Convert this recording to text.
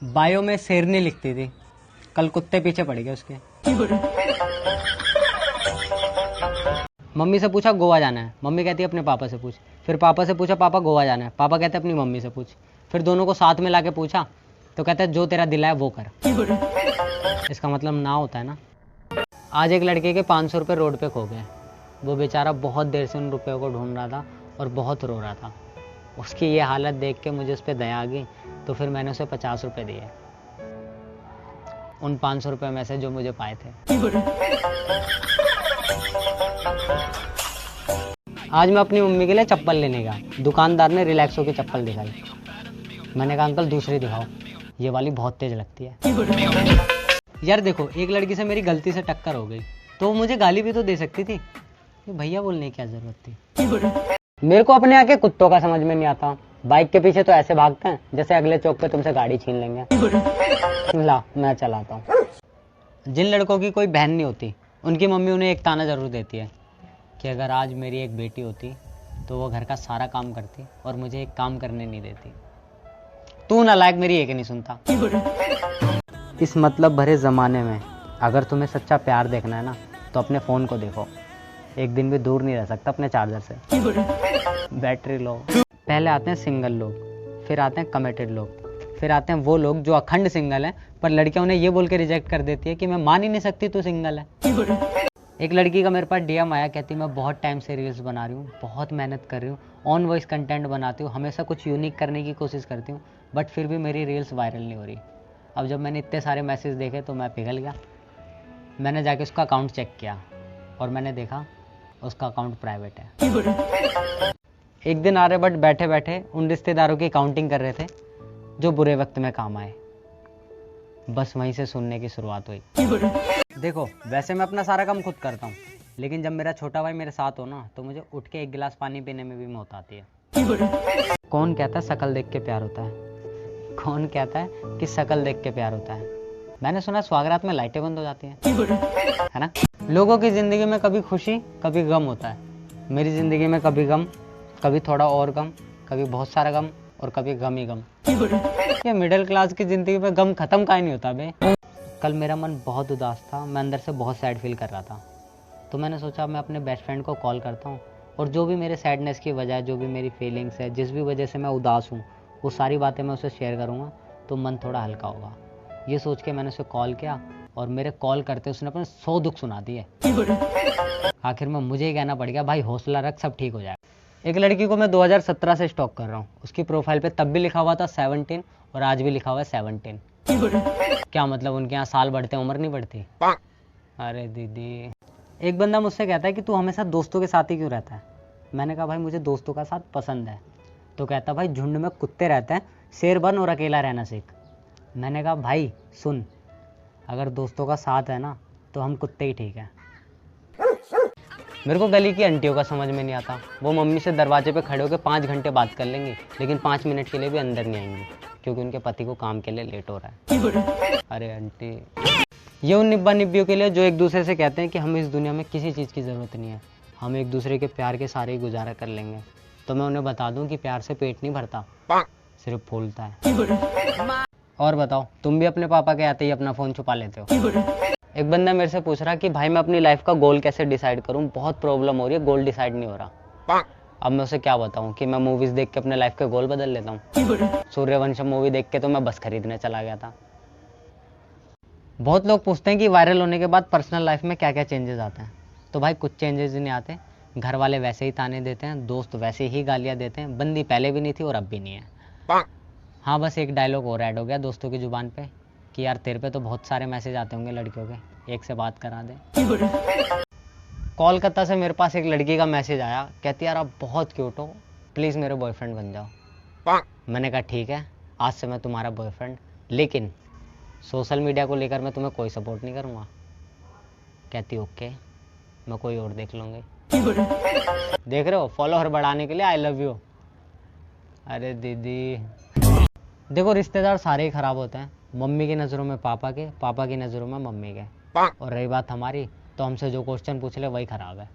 Bio में शेरनी लिखती थी, कल कुत्ते पीछे पड़ गए उसके। मम्मी से पूछा गोवा जाना है, मम्मी कहती है अपने पापा से पूछ। फिर पापा से पूछा पापा गोवा जाना है, पापा कहते अपनी मम्मी से पूछ। फिर दोनों को साथ में लाके पूछा तो कहते जो तेरा दिल है वो कर। इसका मतलब ना होता है ना। आज एक लड़के के 500 रुपये रोड पे खो गए। वो बेचारा बहुत देर से उन रुपयों को ढूंढ रहा था और बहुत रो रहा था। उसकी ये हालत देख के मुझे उस पर दया आ गई, तो फिर मैंने उसे 50 रुपये दिए, उन 500 रुपये में से जो मुझे पाए थे। आज मैं अपनी मम्मी के लिए चप्पल लेने गया, दुकानदार ने रिलैक्सो की चप्पल दिखाई। मैंने कहा अंकल दूसरी दिखाओ, ये वाली बहुत तेज लगती है। यार देखो, एक लड़की से मेरी गलती से टक्कर हो गई तो वो मुझे गाली भी तो दे सकती थी, ये भैया बोलने की क्या जरूरत थी। मेरे को अपने यहाँ के कुत्तों का समझ में नहीं आता। बाइक के पीछे तो ऐसे भागते हैं जैसे अगले चौक पे तुमसे गाड़ी छीन लेंगे। ला मैं चलाता हूँ। जिन लड़कों की कोई बहन नहीं होती, उनकी मम्मी उन्हें एक ताना जरूर देती है कि अगर आज मेरी एक बेटी होती तो वो घर का सारा काम करती और मुझे एक काम करने नहीं देती। तू नालायक मेरी एक नहीं सुनता। इस मतलब भरे ज़माने में अगर तुम्हें सच्चा प्यार देखना है ना, तो अपने फ़ोन को देखो, एक दिन भी दूर नहीं रह सकता अपने चार्जर से। Battery low. पहले आते हैं सिंगल लोग, फिर आते हैं कमिटेड लोग, फिर आते हैं वो लोग जो अखंड सिंगल हैं पर लड़कियां उन्हें ये बोल के रिजेक्ट कर देती है कि मैं मान ही नहीं सकती तू सिंगल है। एक लड़की का मेरे पास डीएम आया, कहती मैं बहुत टाइम से रील्स बना रही हूँ, बहुत मेहनत कर रही हूँ, ऑन वॉइस कंटेंट बनाती हूँ, हमेशा कुछ यूनिक करने की कोशिश करती हूँ, बट फिर भी मेरी रील्स वायरल नहीं हो रही। अब जब मैंने इतने सारे मैसेज देखे तो मैं पिघल गया। मैंने जाके उसका अकाउंट चेक किया और मैंने देखा उसका अकाउंट प्राइवेट है। एक दिन आर्यभट्ट बैठे बैठे उन रिश्तेदारों की काउंटिंग कर रहे थे जो बुरे वक्त में काम आए। बस वहीं से सुनने की शुरुआत हुई। देखो, वैसे मैं अपना सारा काम खुद करता हूँ, लेकिन जब मेरा छोटा भाई मेरे साथ हो ना, तो मुझे उठ के एक गिलास पानी पीने में भी मौत आती है। कौन कहता है शक्ल देख के प्यार होता है? कौन कहता है कि शक्ल देख के प्यार होता है? मैंने सुना स्वागरात में लाइटें बंद हो जाती हैं, है ना? लोगों की जिंदगी में कभी खुशी कभी गम होता है। मेरी जिंदगी में कभी गम, कभी थोड़ा और गम, कभी बहुत सारा गम और कभी गम ही गम। ये मिडिल क्लास की जिंदगी में गम खत्म काहे नहीं होता बे। कल मेरा मन बहुत उदास था, मैं अंदर से बहुत सैड फील कर रहा था, तो मैंने सोचा मैं अपने बेस्ट फ्रेंड को कॉल करता हूँ और जो भी मेरे सैडनेस की वजह है, जो भी मेरी फीलिंग्स है, जिस भी वजह से मैं उदास हूँ, वो सारी बातें मैं उसे शेयर करूँगा तो मन थोड़ा हल्का होगा। ये सोच के मैंने उसे कॉल किया और मेरे कॉल करते उसने अपने 100 दुख सुना दिए। आखिर में मुझे ही कहना पड़ गया भाई हौसला रख, सब ठीक हो जाएगा। एक लड़की को मैं 2017 से स्टॉक कर रहा हूँ। उसकी प्रोफाइल पे तब भी लिखा हुआ था 17 और आज भी लिखा हुआ है 17। क्या मतलब उनके यहाँ साल बढ़ते उम्र नहीं बढ़ती? अरे दीदी। एक बंदा मुझसे कहता है कि तू हमेशा दोस्तों के साथ ही क्यों रहता है? मैंने कहा भाई मुझे दोस्तों का साथ पसंद है। तो कहता भाई झुंड में कुत्ते रहते हैं, शेर बन और अकेला रहना सीख। मैंने कहा भाई सुन, अगर दोस्तों का साथ है ना तो हम कुत्ते ही ठीक हैं। मेरे को गली की आंटियों का समझ में नहीं आता। वो मम्मी से दरवाजे पे खड़े होकर 5 घंटे बात कर लेंगी, लेकिन 5 मिनट के लिए भी अंदर नहीं आएंगी क्योंकि उनके पति को काम के लिए लेट हो रहा है। अरे आंटी, ये उन निब्बा निब्बियों के लिए जो एक दूसरे से कहते हैं कि हमें इस दुनिया में किसी चीज़ की ज़रूरत नहीं है, हम एक दूसरे के प्यार के सारे ही गुजारा कर लेंगे। तो मैं उन्हें बता दूं कि प्यार से पेट नहीं भरता, सिर्फ फूलता है। और बताओ, तुम भी अपने पापा के आते ही अपना फ़ोन छुपा लेते हो? एक बंदा मेरे से पूछ रहा कि भाई मैं अपनी लाइफ का गोल कैसे डिसाइड करूं, बहुत प्रॉब्लम हो रही है, गोल डिसाइड नहीं हो रहा। अब मैं उसे क्या बताऊं कि मैं मूवीज देख के अपने लाइफ के गोल बदल लेता हूं। सूर्यवंशम मूवी देख के तो मैं बस खरीदने चला गया था। बहुत लोग पूछते हैं कि वायरल होने के बाद पर्सनल लाइफ में क्या क्या चेंजेस आते हैं। तो भाई कुछ चेंजेस नहीं आते। घर वाले वैसे ही ताने देते हैं, दोस्त वैसे ही गालियाँ देते हैं, बंदी पहले भी नहीं थी और अब भी नहीं है। हाँ, बस एक डायलॉग और ऐड हो गया दोस्तों की जुबान पे कि यार तेरे पे तो बहुत सारे मैसेज आते होंगे लड़कियों के, एक से बात करा दे। कोलकाता से मेरे पास एक लड़की का मैसेज आया, कहती यार आप बहुत क्यूट हो, प्लीज़ मेरे बॉयफ्रेंड बन जाओ। मैंने कहा ठीक है, आज से मैं तुम्हारा बॉयफ्रेंड, लेकिन सोशल मीडिया को लेकर मैं तुम्हें कोई सपोर्ट नहीं करूँगा। कहती ओके, मैं कोई और देख लूँगी। देख रहे हो, फॉलोअर बढ़ाने के लिए आई लव यू। अरे दीदी देखो, रिश्तेदार सारे ही खराब होते हैं। मम्मी की नज़रों में पापा के, पापा की नज़रों में मम्मी के, और रही बात हमारी, तो हमसे जो क्वेश्चन पूछ ले वही खराब है।